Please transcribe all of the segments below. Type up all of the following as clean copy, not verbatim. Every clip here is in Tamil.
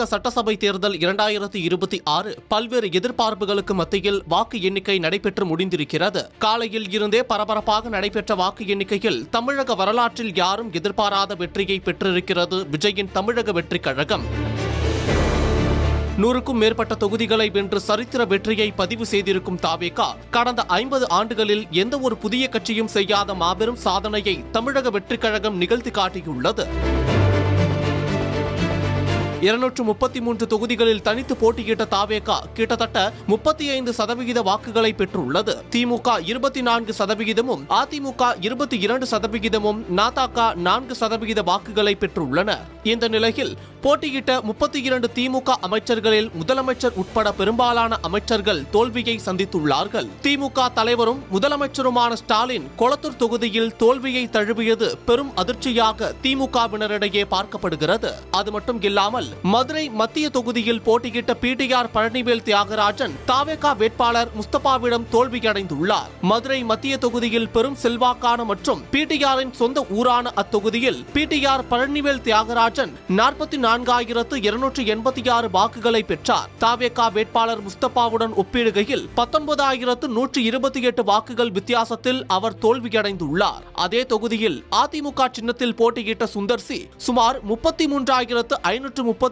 தமிழக சட்டசபை தேர்தல் 2026 பல்வேறு எதிர்பார்ப்புகளுக்கு மத்தியில் வாக்கு எண்ணிக்கை நடைபெற்று முடிந்திருக்கிறது. காலையில் இருந்தே பரபரப்பாக நடைபெற்ற வாக்கு எண்ணிக்கையில் தமிழக வரலாற்றில் யாரும் எதிர்பாராத வெற்றியை பெற்றிருக்கிறது விஜயின் தமிழக வெற்றிக் கழகம். 100க்கும் மேற்பட்ட தொகுதிகளை வென்று சரித்திர வெற்றியை பதிவு செய்திருக்கும் தாவேகா கடந்த 50 ஆண்டுகளில் எந்த ஒரு புதிய கட்சியும் செய்யாத மாபெரும் சாதனையை தமிழக வெற்றிக் கழகம் நிகழ்த்தி காட்டியுள்ளது. 233 தொகுதிகளில் தனித்து போட்டியிட்ட தாவேகா கிட்டத்தட்ட 35% வாக்குகளை பெற்றுள்ளது. திமுக 24%, அதிமுக 22%, நாதக 4% வாக்குகளை பெற்றுள்ளன. இந்த நிலையில் போட்டியிட்ட 32 திமுக அமைச்சர்களில் முதலமைச்சர் உட்பட பெரும்பாலான அமைச்சர்கள் தோல்வியை சந்தித்துள்ளார்கள். திமுக தலைவரும் முதலமைச்சருமான ஸ்டாலின் கொளத்தூர் தொகுதியில் தோல்வியை தழுவியது பெரும் அதிர்ச்சியாக திமுகவினரிடையே பார்க்கப்படுகிறது. அது மட்டும் இல்லாமல் மதுரை மத்திய தொகுதியில் போட்டியிட்ட பிடிஆர் பழனிவேல் தியாகராஜன் தாவேகா வேட்பாளர் முஸ்தபாவிடம் தோல்வியடைந்துள்ளார். மதுரை மத்திய தொகுதியில் பெரும் செல்வாக்கான மற்றும் பிடிஆரின் சொந்த ஊரான அத்தொகுதியில் பிடிஆர் பழனிவேல் தியாகராஜன் 44,286 வாக்குகளை பெற்றார். தாவேகா வேட்பாளர் முஸ்தபாவுடன் ஒப்பிடுகையில் 19,128 வாக்குகள் வித்தியாசத்தில் அவர் தோல்வியடைந்துள்ளார். அதே தொகுதியில் அதிமுக சின்னத்தில் போட்டியிட்ட சுந்தர்சி சுமார் 33,538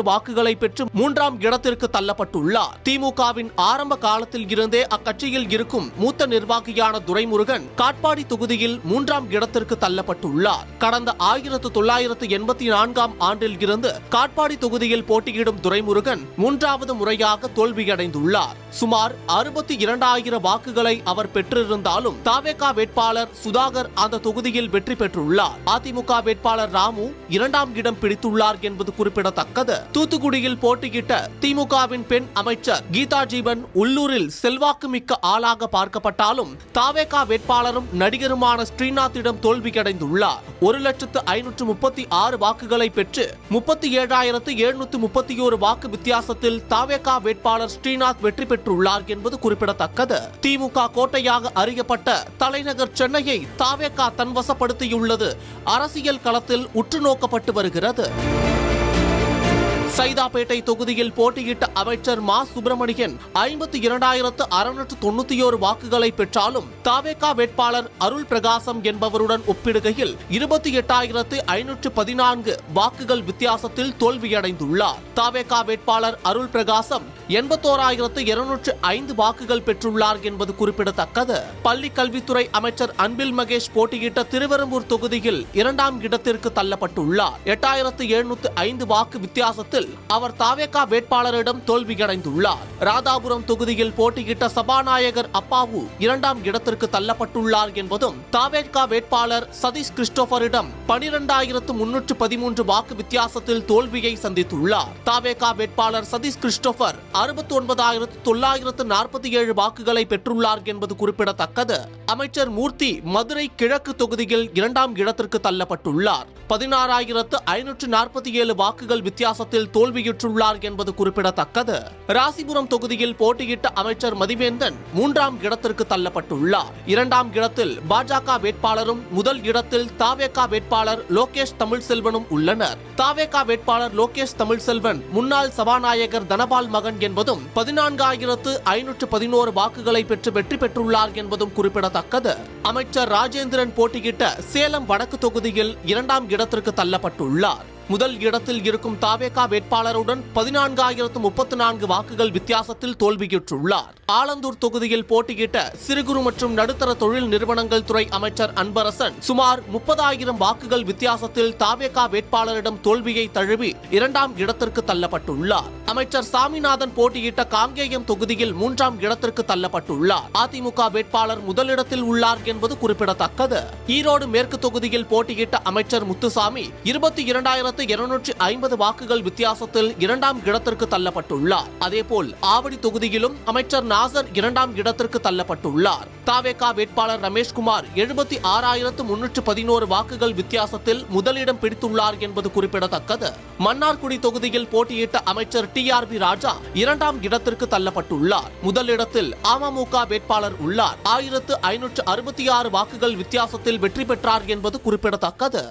வாக்குகளை பெற்று 3ஆம் இடத்திற்கு தள்ளப்பட்டுள்ளார். திமுகவின் ஆரம்ப காலத்தில் இருந்தே அக்கட்சியில் இருக்கும் மூத்த நிர்வாகியான துரைமுருகன் காட்பாடி தொகுதியில் 3ஆம் இடத்திற்கு தள்ளப்பட்டுள்ளார். கடந்த 1984ஆம் ஆண்டில் இருந்து காட்பாடி தொகுதியில் போட்டியிடும் துரைமுருகன் 3வது முறையாக தோல்வியடைந்துள்ளார். சுமார் 62,000 வாக்குகளை அவர் பெற்றிருந்தாலும் தாவேகா வேட்பாளர் சுதாகர் அந்த தொகுதியில் வெற்றி பெற்றுள்ளார். அதிமுக வேட்பாளர் ராமு 2ஆம் இடம் பிடித்துள்ளார் என்பது குறிப்பிடத்தக்கது. தூத்துக்குடியில் போட்டியிட்ட திமுகவின் பெண் அமைச்சர் கீதா ஜீவன் உள்ளூரில் செல்வாக்கு மிக்க ஆளாக பார்க்கப்பட்டாலும் தாவேகா வேட்பாளரும் நடிகருமான ஸ்ரீநாத்திடம் தோல்வியடைந்துள்ளார். 1,536 வாக்குகளை பெற்று 37,731 வாக்கு வித்தியாசத்தில் தாவேகா வேட்பாளர் ஸ்ரீநாத் வெற்றி பெற்றுள்ளார் என்பது குறிப்பிடத்தக்கது. திமுக கோட்டையாக அறியப்பட்ட தலைநகர் சென்னையை தாவேகா தன்வசப்படுத்தியுள்ளது அரசியல் களத்தில் உற்று நோக்கப்பட்டு வருகிறது. சைதாப்பேட்டை தொகுதியில் போட்டியிட்ட அமைச்சர் மா சுப்பிரமணியன் 52,691 வாக்குகளை பெற்றாலும் தாவேகா வேட்பாளர் அருள் பிரகாசம் என்பவருடன் ஒப்பிடுகையில் 28,514 வாக்குகள் வித்தியாசத்தில் தோல்வியடைந்துள்ளார். தாவேகா வேட்பாளர் அருள் பிரகாசம் 81,205 வாக்குகள் பெற்றுள்ளார் என்பது குறிப்பிடத்தக்கது. பள்ளி கல்வித்துறை அமைச்சர் அன்பில் மகேஷ் போட்டியிட்ட திருவெரும்பூர் தொகுதியில் 2ஆம் இடத்திற்கு தள்ளப்பட்டுள்ளார். 8,705 வாக்கு வித்தியாசத்தில் அவர் தாவேகா வேட்பாளரிடம் தோல்வியடைந்துள்ளார். ராதாபுரம் தொகுதியில் போட்டியிட்ட சபாநாயகர் அப்பாவு 2ஆம் இடத்திற்கு தள்ளப்பட்டுள்ளார் என்பதும் தாவேகா வேட்பாளர் சதீஷ் கிறிஸ்டோபரிடம் 12,313 வாக்கு வித்தியாசத்தில் தோல்வியை சந்தித்துள்ளார். தாவேகா வேட்பாளர் சதீஷ் கிறிஸ்டோபர் 69,947 வாக்குகளை பெற்றுள்ளார் என்பது குறிப்பிடத்தக்கது. அமைச்சர் மூர்த்தி மதுரை கிழக்கு தொகுதியில் 2ஆம் இடத்திற்கு தள்ளப்பட்டுள்ளார். 16,547 வாக்குகள் வித்தியாசத்தில் தோல்வியுற்றுள்ளார் என்பது குறிப்பிடத்தக்கது. ராசிபுரம் தொகுதியில் போட்டியிட்ட அமைச்சர் மதிவேந்தன் 3ஆம் இடத்திற்கு தள்ளப்பட்டுள்ளார். 2ஆம் இடத்தில் பாஜக வேட்பாளரும் முதல் இடத்தில் தாவேகா வேட்பாளர் லோகேஷ் தமிழ்செல்வனும் உள்ளனர். தாவேகா வேட்பாளர் லோகேஷ் தமிழ்செல்வன் முன்னாள் சபாநாயகர் தனபால் மகன் என்பதும் 14,511 வாக்குகளை பெற்று வெற்றி பெற்றுள்ளார் என்பதும் குறிப்பிடத்தக்கது. அமைச்சர் ராஜேந்திரன் போட்டியிட்ட சேலம் வடக்கு தொகுதியில் 2ஆம் இடத்திற்கு தள்ளப்பட்டுள்ளார். முதல் இடத்தில் இருக்கும் தாவேகா வேட்பாளருடன் 14,034 வாக்குகள் வித்தியாசத்தில் தோல்வியுற்றுள்ளார். ஆலந்தூர் தொகுதியில் போட்டியிட்ட சிறு குறு மற்றும் நடுத்தர தொழில் நிறுவனங்கள் துறை அமைச்சர் அன்பரசன் சுமார் 30,000 வாக்குகள் வித்தியாசத்தில் தாவேகா வேட்பாளரிடம் தோல்வியை தழுவி 2ஆம் இடத்திற்கு தள்ளப்பட்டுள்ளார். அமைச்சர் சாமிநாதன் போட்டியிட்ட காங்கேயம் தொகுதியில் 3ஆம் இடத்திற்கு தள்ளப்பட்டுள்ளார். அதிமுக வேட்பாளர் முதலிடத்தில் உள்ளார் என்பது குறிப்பிடத்தக்கது. ஈரோடு மேற்கு தொகுதியில் போட்டியிட்ட அமைச்சர் முத்துசாமி 22,250 வாக்குகள் வித்தியாசத்தில் 2ஆம் இடத்திற்கு தள்ளப்பட்டுள்ளார். அதேபோல் ஆவடி தொகுதியிலும் அமைச்சர் நாசர் 2ஆம் இடத்திற்கு தள்ளப்பட்டுள்ளார். தாவேகா வேட்பாளர் ரமேஷ்குமார் 76,311 வாக்குகள் வித்தியாசத்தில் முதலிடம் பிடித்துள்ளார் என்பது குறிப்பிடத்தக்கது. மன்னார்குடி தொகுதியில் போட்டியிட்ட அமைச்சர் டிஆர்பி ராஜா 2ஆம் இடத்திற்கு தள்ளப்பட்டுள்ளார். முதலிடத்தில் அமமுக வேட்பாளர் உள்ளார். 1,566 வாக்குகள் வித்தியாசத்தில் வெற்றி பெற்றார் என்பது குறிப்பிடத்தக்கது.